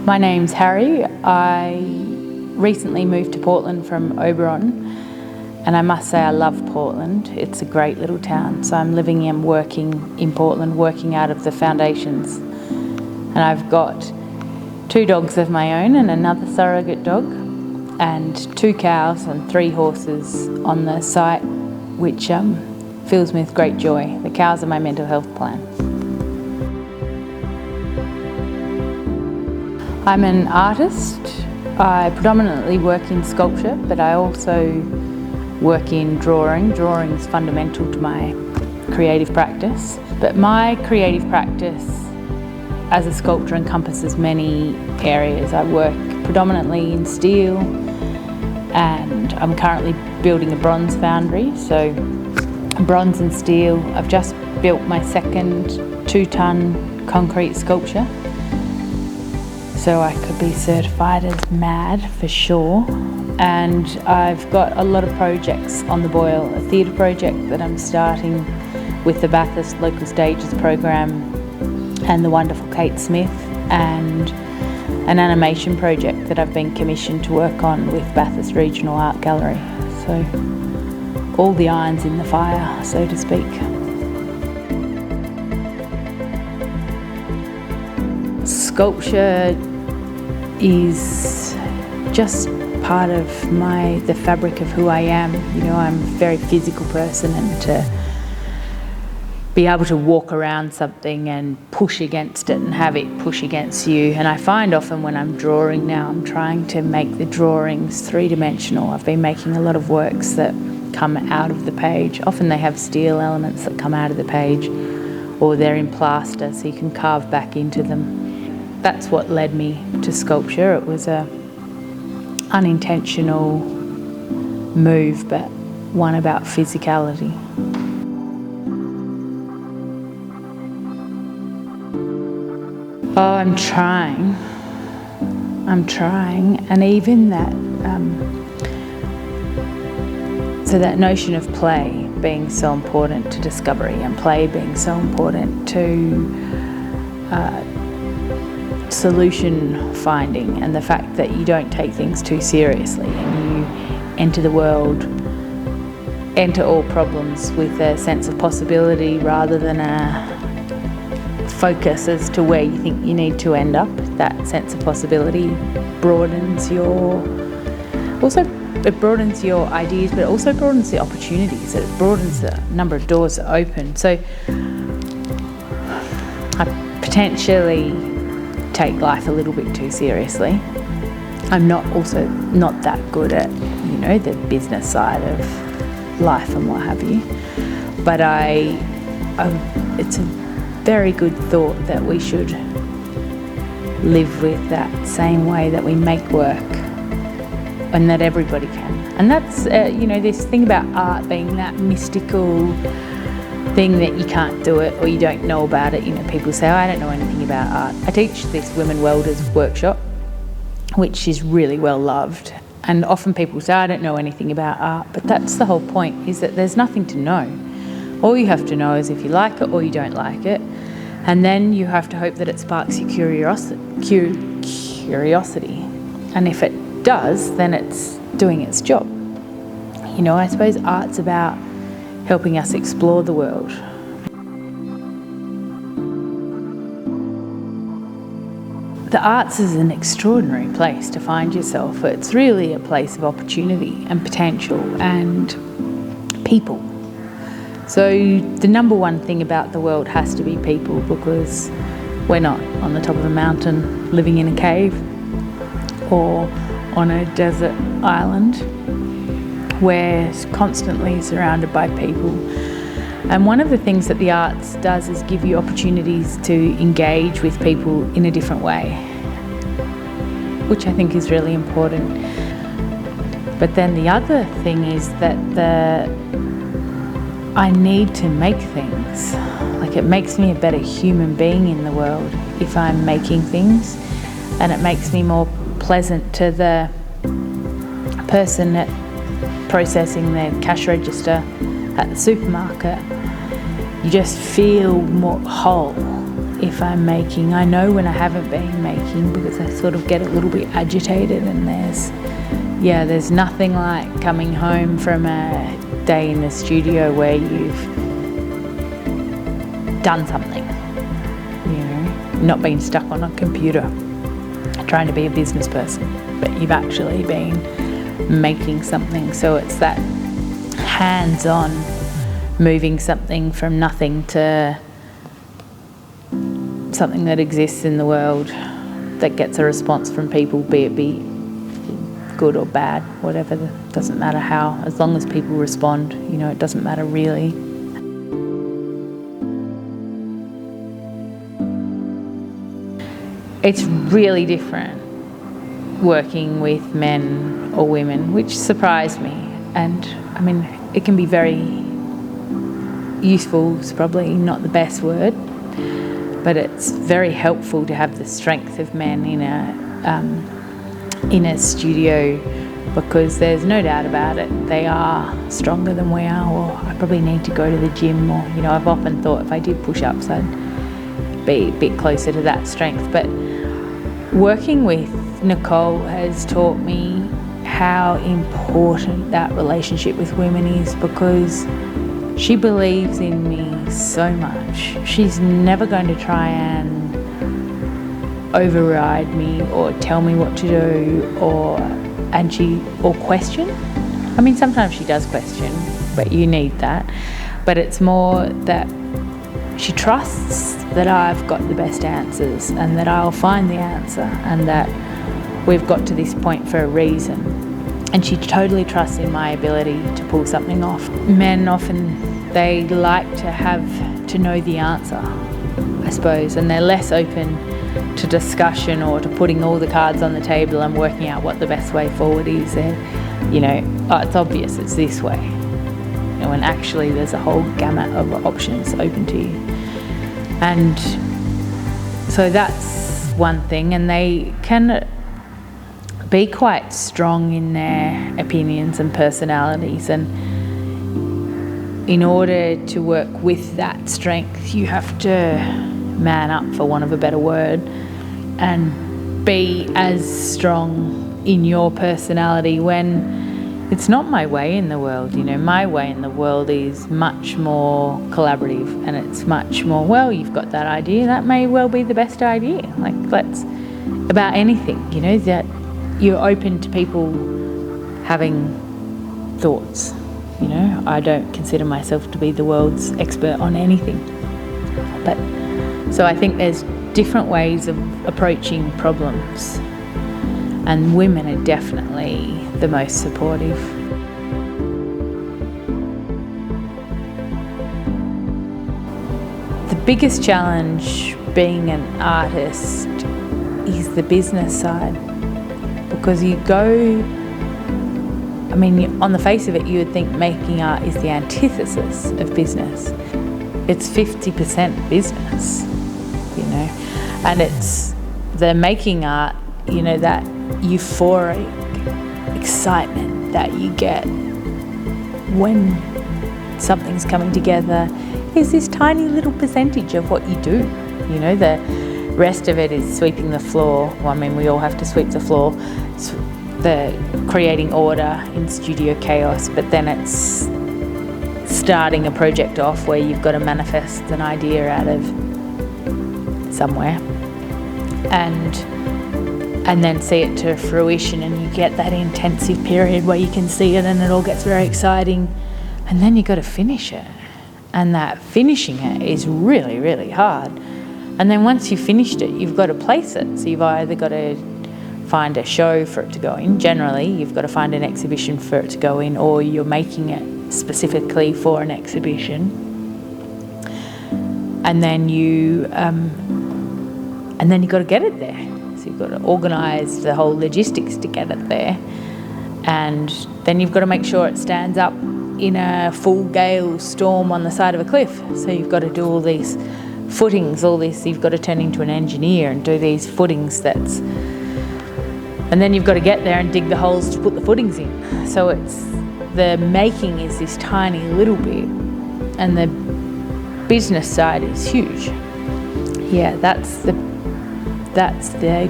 My name's Harrie. I recently moved to Portland from Oberon, and I must say I love Portland. It's a great little town. So I'm living and working in Portland, working out of the foundations. And I've got 2 dogs of my own and another surrogate dog, and 2 cows and 3 horses on the site, which fills me with great joy. The cows are my mental health plan. I'm an artist. I predominantly work in sculpture, but I also work in drawing. Drawing is fundamental to my creative practice. But my creative practice as a sculptor encompasses many areas. I work predominantly in steel, and I'm currently building a bronze foundry. So bronze and steel. I've just built my second 2-ton concrete sculpture. So I could be certified as MAD for sure. And I've got a lot of projects on the boil. A theatre project that I'm starting with the Bathurst Local Stages program and the wonderful Kate Smith, and an animation project that I've been commissioned to work on with Bathurst Regional Art Gallery. So all the irons in the fire, so to speak. Sculpture is just part of the fabric of who I am. You know, I'm a very physical person, and to be able to walk around something and push against it and have it push against you. And I find often when I'm drawing now, I'm trying to make the drawings 3-dimensional. I've been making a lot of works that come out of the page. Often they have steel elements that come out of the page, or they're in plaster so you can carve back into them. That's what led me to sculpture. It was a unintentional move, but one about physicality. Oh, I'm trying, and even that, so that notion of play being so important to discovery, and play being so important to solution finding, and the fact that you don't take things too seriously and you enter all problems with a sense of possibility rather than a focus as to where you think you need to end up. That sense of possibility broadens it broadens your ideas, but it also broadens the opportunities. It broadens the number of doors that open. So I potentially take life a little bit too seriously. I'm not that good at, the business side of life and what have you. But it's a very good thought that we should live with that same way that we make work, and that everybody can. And that's, this thing about art being that mystical thing that you can't do it or you don't know about it. People say, I don't know anything about art. I teach this women welders workshop, which is really well loved. And often people say, I don't know anything about art. But that's the whole point, is that there's nothing to know. All you have to know is if you like it or you don't like it. And then you have to hope that it sparks your curiosity. And if it does, then it's doing its job. I suppose art's about helping us explore the world. The arts is an extraordinary place to find yourself. It's really a place of opportunity and potential and people. So the number one thing about the world has to be people, because we're not on the top of a mountain living in a cave or on a desert island. We're constantly surrounded by people. And one of the things that the arts does is give you opportunities to engage with people in a different way, which I think is really important. But then the other thing is that I need to make things. Like, it makes me a better human being in the world if I'm making things, and it makes me more pleasant to the person at processing their cash register at the supermarket. You just feel more whole if I'm making. I know when I haven't been making because I sort of get a little bit agitated, and there's nothing like coming home from a day in the studio where you've done something, not been stuck on a computer trying to be a business person, but you've actually been making something. So it's that hands-on, moving something from nothing to something that exists in the world that gets a response from people, be it good or bad, whatever, doesn't matter how, as long as people respond, it doesn't matter really. It's really different working with men or women, which surprised me. And I mean, it can be very useful, it's probably not the best word, but it's very helpful to have the strength of men in a studio, because there's no doubt about it, they are stronger than we are. Or I probably need to go to the gym more. I've often thought if I did push-ups I'd be a bit closer to that strength. But working with Nicole has taught me how important that relationship with women is, because she believes in me so much. She's never going to try and override me or tell me what to do or question. I mean, sometimes she does question, but you need that. But it's more that she trusts that I've got the best answers and that I'll find the answer, and that we've got to this point for a reason. And she totally trusts in my ability to pull something off. Men often, they like to know the answer, I suppose, and they're less open to discussion or to putting all the cards on the table and working out what the best way forward is. It's obvious, it's this way. When actually there's a whole gamut of options open to you. And so that's one thing, and they can be quite strong in their opinions and personalities, and in order to work with that strength you have to man up, for want of a better word, and be as strong in your personality when it's not my way in the world. My way in the world is much more collaborative, and it's much more, well, you've got that idea, that may well be the best idea. Let's, about anything, that you're open to people having thoughts. I don't consider myself to be the world's expert on anything. But so I think there's different ways of approaching problems, and women are definitely the most supportive. The biggest challenge being an artist is the business side, because on the face of it you would think making art is the antithesis of business. It's 50% business, and it's the making art, that euphoric excitement that you get when something's coming together is this tiny little percentage of what you do. The rest of it is sweeping the floor. Well, we all have to sweep the floor. It's the creating order in studio chaos, but then it's starting a project off where you've got to manifest an idea out of somewhere and then see it to fruition, and you get that intensive period where you can see it and it all gets very exciting, and then you've got to finish it, and that finishing it is really, really hard. And then once you've finished it, you've got to place it. So you've either got to find a show for it to go in. Generally, you've got to find an exhibition for it to go in, or you're making it specifically for an exhibition. And then you've got to get it there. So you've got to organise the whole logistics to get it there. And then you've got to make sure it stands up in a full gale storm on the side of a cliff. So you've got to do all these footings, you've got to turn into an engineer and do these footings and then you've got to get there and dig the holes to put the footings in. So the making is this tiny little bit, and the business side is huge. Yeah, that's the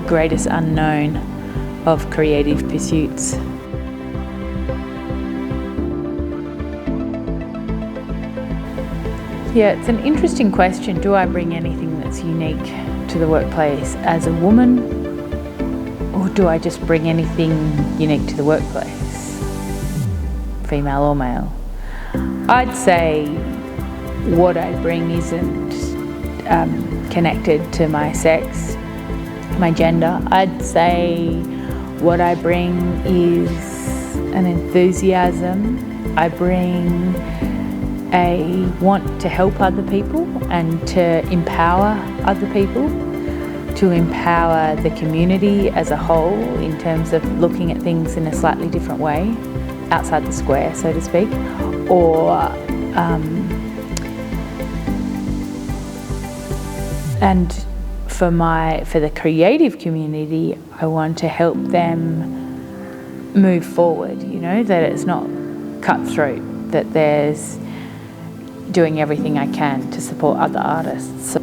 greatest unknown of creative pursuits. Yeah, it's an interesting question. Do I bring anything that's unique to the workplace as a woman, or do I just bring anything unique to the workplace, female or male? I'd say what I bring isn't connected to my sex, my gender. I'd say what I bring is an enthusiasm. I bring a want to help other people and to empower other people, to empower the community as a whole in terms of looking at things in a slightly different way, outside the square, so to speak, or and for the creative community, I want to help them move forward, that it's not cutthroat, that there's doing everything I can to support other artists.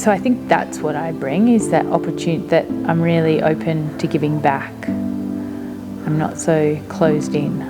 So I think that's what I bring, is that opportunity, that I'm really open to giving back. I'm not so closed in.